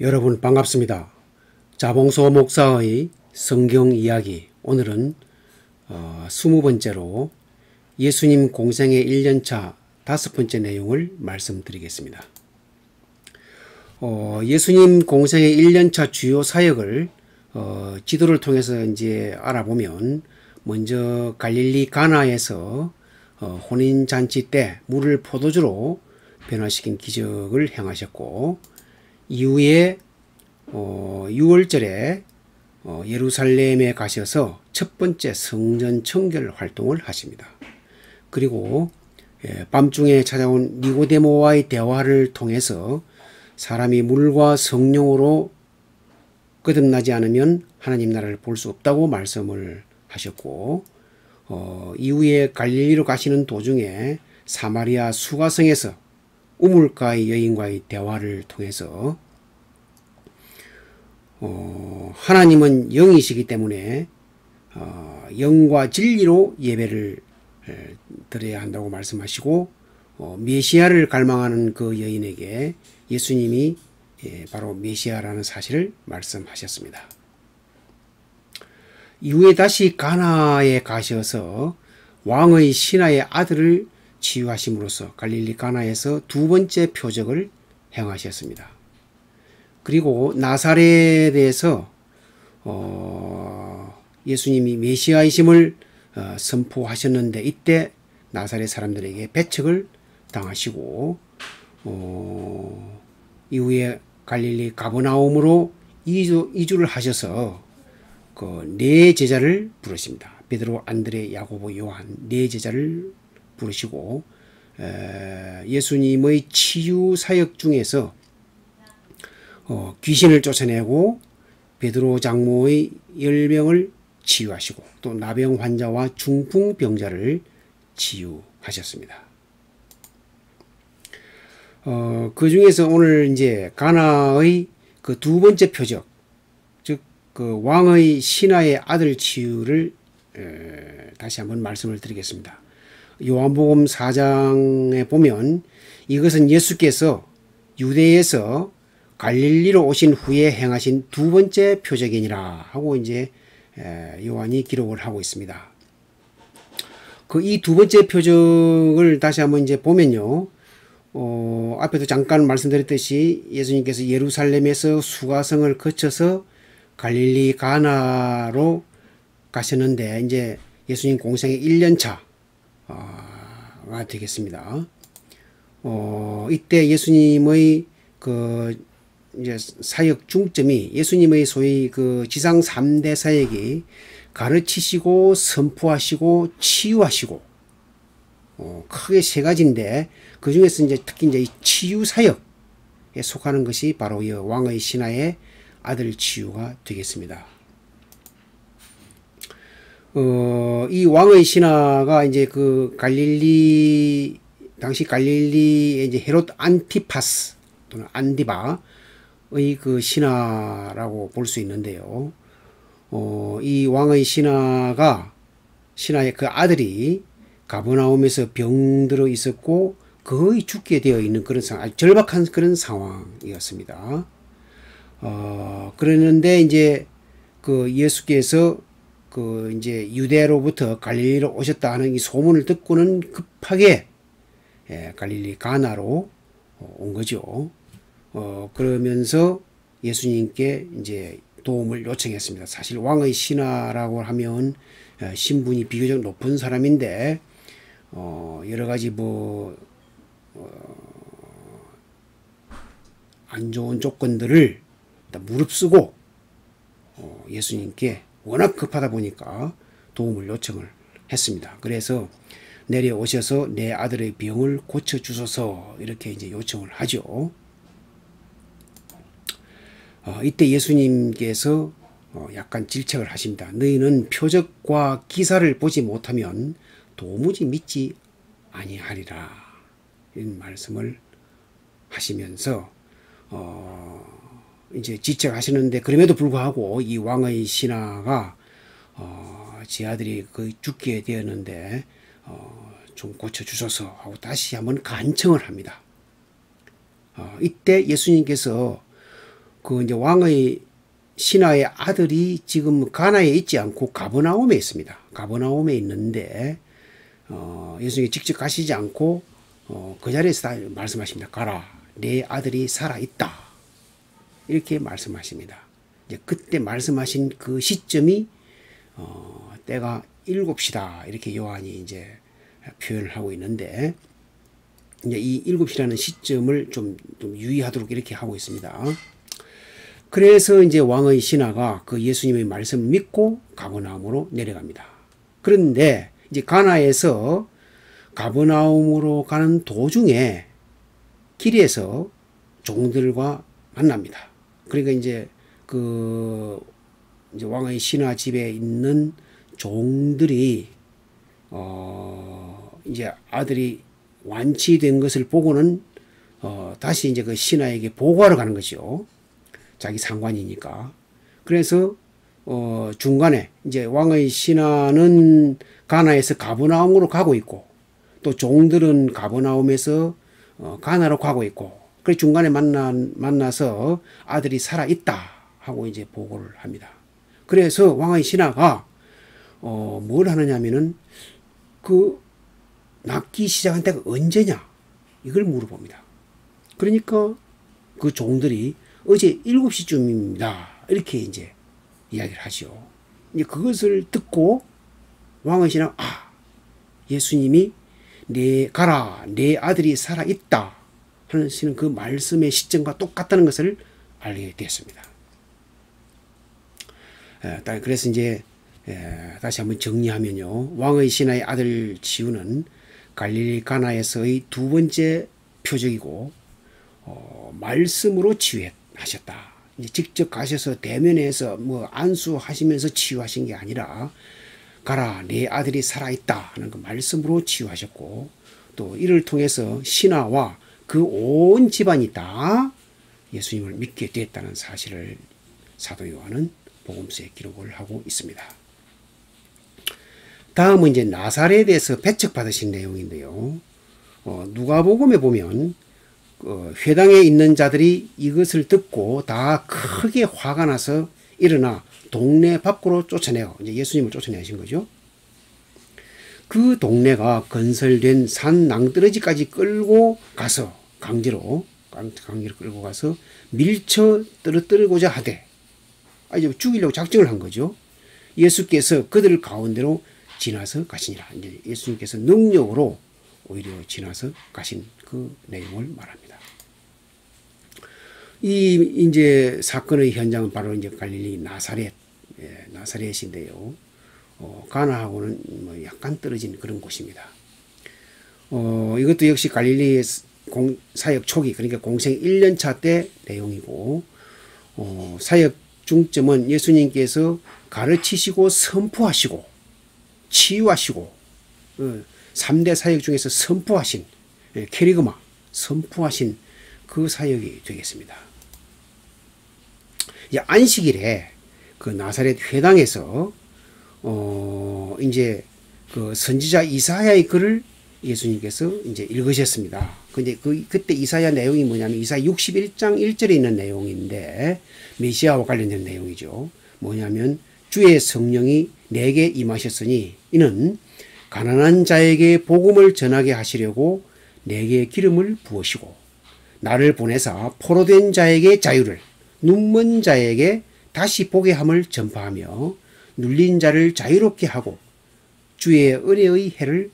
여러분 반갑습니다. 자봉소 목사의 성경 이야기, 오늘은 20번째로 예수님 공생의 1년차 5번째 내용을 말씀드리겠습니다. 예수님 공생의 1년차 주요 사역을 지도를 통해서 이제 알아보면, 먼저 갈릴리 가나에서 혼인잔치 때 물을 포도주로 변화시킨 기적을 행하셨고, 이후에 6월절에 예루살렘에 가셔서 첫 번째 성전 청결 활동을 하십니다. 그리고 밤중에 찾아온 니고데모와의 대화를 통해서 사람이 물과 성령으로 거듭나지 않으면 하나님 나라를 볼 수 없다고 말씀을 하셨고, 이후에 갈릴리로 가시는 도중에 사마리아 수가성에서 우물가의 여인과의 대화를 통해서 하나님은 영이시기 때문에 영과 진리로 예배를 드려야 한다고 말씀하시고, 메시아를 갈망하는 그 여인에게 예수님이 바로 메시아라는 사실을 말씀하셨습니다. 이후에 다시 가나에 가셔서 왕의 신하의 아들을 치유하심으로써 갈릴리 가나에서 두 번째 표적을 행하셨습니다. 그리고 나사렛에서 예수님이 메시아이심을 선포하셨는데, 이때 나사렛 사람들에게 배척을 당하시고, 이후에 갈릴리 가버나움으로 이주를 하셔서 그 네 제자를 부르십니다. 베드로, 안드레, 야고보, 요한 네 제자를 부르시고, 예수님의 치유 사역 중에서 귀신을 쫓아내고 베드로 장모의 10명을 치유하시고, 또 나병 환자와 중풍병자를 치유하셨습니다. 그 중에서 오늘 이제 가나의 그 두 번째 표적, 즉 그 왕의 신하의 아들 치유를 다시 한번 말씀을 드리겠습니다. 요한복음 4장에 보면, 이것은 예수께서 유대에서 갈릴리로 오신 후에 행하신 두 번째 표적이니라 하고 이제 요한이 기록을 하고 있습니다. 그 이 두 번째 표적을 다시 한번 이제 보면요, 앞에도 잠깐 말씀드렸듯이 예수님께서 예루살렘에서 수가성을 거쳐서 갈릴리 가나로 가셨는데, 이제 예수님 공생의 1년차가 되겠습니다. 이때 예수님의 그 이제 사역 중점이, 예수님의 소위 그 지상 3대 사역이 가르치시고 선포하시고 치유하시고, 크게 세 가지인데, 그 중에서 이제 특히 이제 치유 사역에 속하는 것이 바로 이 왕의 신하의 아들 치유가 되겠습니다. 이 왕의 신하가 이제 그 당시 갈릴리의 이제 헤롯 안티파스 또는 안디바의 그 신하라고 볼 수 있는데요. 이 왕의 신하의 그 아들이 가버나움에서 병들어 있었고 거의 죽게 되어 있는 그런 상황, 아주 절박한 그런 상황이었습니다. 그랬는데 이제 그 예수께서 그 이제 유대로부터 갈릴리로 오셨다 하는 이 소문을 듣고는 급하게 갈릴리 가나로 온 거죠. 그러면서 예수님께 이제 도움을 요청했습니다. 사실 왕의 신하라고 하면 신분이 비교적 높은 사람인데, 여러 가지 안 좋은 조건들을 무릅쓰고 예수님께 워낙 급하다 보니까 도움을 요청을 했습니다. 그래서 내려오셔서 내 아들의 병을 고쳐주소서, 이렇게 이제 요청을 하죠. 이때 예수님께서 약간 질책을 하십니다. 너희는 표적과 기사를 보지 못하면 도무지 믿지 아니하리라, 이런 말씀을 하시면서 이제 지적하시는데, 그럼에도 불구하고 이 왕의 신하가 제 아들이 거의 죽게 되었는데 좀 고쳐주소서 하고 다시 한번 간청을 합니다. 이때 예수님께서 그 이제 왕의 신하의 아들이 지금 가나에 있지 않고 가버나움에 있습니다. 가버나움에 있는데 예수님이 직접 가시지 않고 그 자리에서 다 말씀하십니다. 가라, 내 아들이 살아 있다. 이렇게 말씀하십니다. 이제 그때 말씀하신 그 시점이 때가 7시다 이렇게 요한이 이제 표현을 하고 있는데, 이제 이 7시라는 시점을 좀 유의하도록 이렇게 하고 있습니다. 그래서 이제 왕의 신하가 그 예수님의 말씀을 믿고 가버나움으로 내려갑니다. 그런데 이제 가나에서 가버나움으로 가는 도중에 길에서 종들과 만납니다. 그러니까 이제 이제 왕의 신하 집에 있는 종들이 이제 아들이 완치된 것을 보고는 다시 이제 그 신하에게 보고하러 가는 거죠. 자기 상관이니까. 그래서 중간에 이제 왕의 신하는 가나에서 가버나움으로 가고 있고, 또 종들은 가버나움에서 가나로 가고 있고, 그 중간에 만나서 아들이 살아 있다 하고 이제 보고를 합니다. 그래서 왕의 신하가 뭘 하느냐면은 그 낫기 시작한 때가 언제냐 이걸 물어봅니다. 그러니까 그 종들이 어제 7시쯤입니다. 이렇게 이제 이야기를 하죠. 이제 그것을 듣고 왕의 신하가 예수님이 가라, 내 아들이 살아 있다 하는 그 말씀의 시점과 똑같다는 것을 알게 되었습니다. 그래서 이제 다시 한번 정리하면요, 왕의 신하의 아들 지우는 갈릴리 가나에서의 두 번째 표적이고 말씀으로 치유하셨다. 이제 직접 가셔서 대면에서 뭐 안수하시면서 치유하신 게 아니라 가라, 내 아들이 살아있다 하는 그 말씀으로 치유하셨고, 또 이를 통해서 신하와 그 온 집안이 다 예수님을 믿게 됐다는 사실을 사도 요한은 복음서에 기록을 하고 있습니다. 다음은 이제 나사렛에서 배척받으신 내용인데요. 누가복음에 보면 회당에 있는 자들이 이것을 듣고 다 크게 화가 나서 일어나 동네 밖으로 쫓아내요. 이제 예수님을 쫓아내신 거죠. 그 동네가 건설된 산 낭떠러지까지 끌고 가서 강제로 끌고 가서 밀쳐 떨어뜨리고자 하되, 이제 죽이려고 작정을 한 거죠. 예수께서 그들 가운데로 지나서 가시니라. 이제 예수님께서 능력으로 오히려 지나서 가신 그 내용을 말합니다. 이 이제 사건의 현장은 바로 이제 갈릴리 나사렛인데요. 가나하고는 뭐 약간 떨어진 그런 곳입니다. 이것도 역시 갈릴리의 사역 초기, 그러니까 공생 1년차 때 내용이고, 사역 중점은 예수님께서 가르치시고 선포하시고 치유하시고 3대 사역 중에서 선포하신 캐리그마 선포하신 그 사역이 되겠습니다. 이제 안식일에 그 나사렛 회당에서 이제 그 선지자 이사야의 글을 예수님께서 이제 읽으셨습니다. 근데 그때 이사야 내용이 뭐냐면 이사야 61장 1절에 있는 내용인데, 메시아와 관련된 내용이죠. 뭐냐면 주의 성령이 내게 임하셨으니 이는 가난한 자에게 복음을 전하게 하시려고 내게 기름을 부으시고 나를 보내사 포로된 자에게 자유를, 눈먼 자에게 다시 보게 함을 전파하며 눌린 자를 자유롭게 하고 주의 은혜의 해를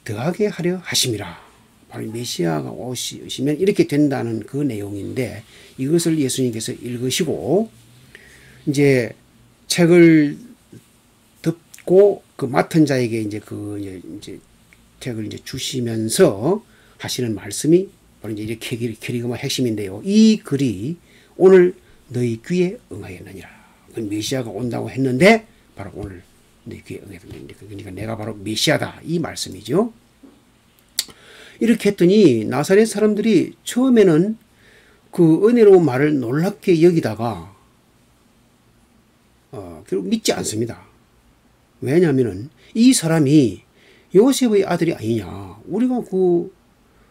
더하게 하려 하심이라. 바로 메시아가 오시면 이렇게 된다는 그 내용인데, 이것을 예수님께서 읽으시고 이제 책을 덮고 그 맡은 자에게 이제 이제 책을 이제 주시면서 하시는 말씀이 바로 이제 캐리그마 핵심인데요. 이 글이 오늘 너희 귀에 응하였느니라. 그 메시아가 온다고 했는데 바로 오늘 너희 귀에 응하였느니라. 그러니까 내가 바로 메시아다 이 말씀이죠. 이렇게 했더니 나사렛 사람들이 처음에는 그 은혜로운 말을 놀랍게 여기다가 결국 믿지 않습니다. 왜냐하면 이 사람이 요셉의 아들이 아니냐. 우리가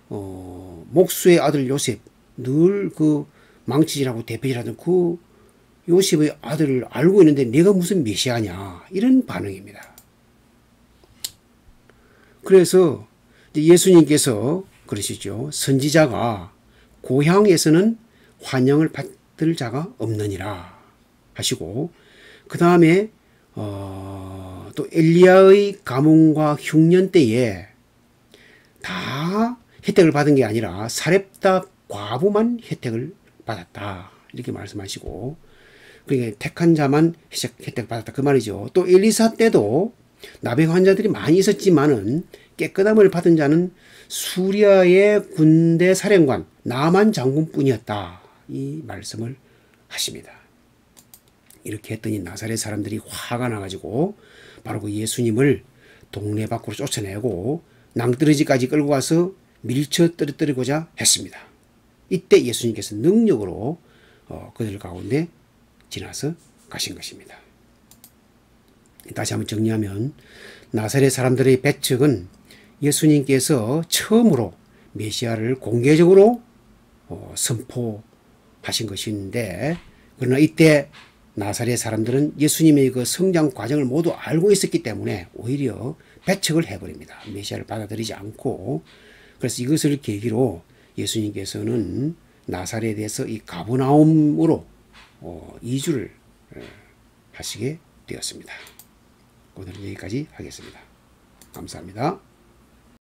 목수의 아들 요셉 늘 망치질하고 대표질하던 그 요셉의 아들을 알고 있는데 내가 무슨 메시아냐 이런 반응입니다. 그래서 예수님께서 그러시죠. 선지자가 고향에서는 환영을 받을 자가 없느니라 하시고 그 다음에 또 엘리야의 가문과 흉년 때에 다 혜택을 받은 게 아니라 사렙다 과부만 혜택을 받았다 이렇게 말씀하시고 그러니까 택한 자만 혜택을 받았다 그 말이죠. 또 엘리사 때도 나병 환자들이 많이 있었지만은 깨끗함을 받은 자는 수리아의 군대 사령관 나만 장군뿐이었다 이 말씀을 하십니다. 이렇게 했더니 나사렛 사람들이 화가 나가지고 바로 그 예수님을 동네 밖으로 쫓아내고 낭떠러지까지 끌고 가서 밀쳐 떨어뜨리고자 했습니다. 이때 예수님께서 능력으로 그들 가운데 지나서 가신 것입니다. 다시 한번 정리하면 나사렛 사람들의 배척은 예수님께서 처음으로 메시아를 공개적으로 선포하신 것인데 그러나 이때 나사렛 사람들은 예수님의 그 성장 과정을 모두 알고 있었기 때문에 오히려 배척을 해버립니다. 메시아를 받아들이지 않고 그래서 이것을 계기로 예수님께서는 나사렛에서 이 가버나움으로 이주를 하시게 되었습니다. 오늘은 여기까지 하겠습니다. 감사합니다.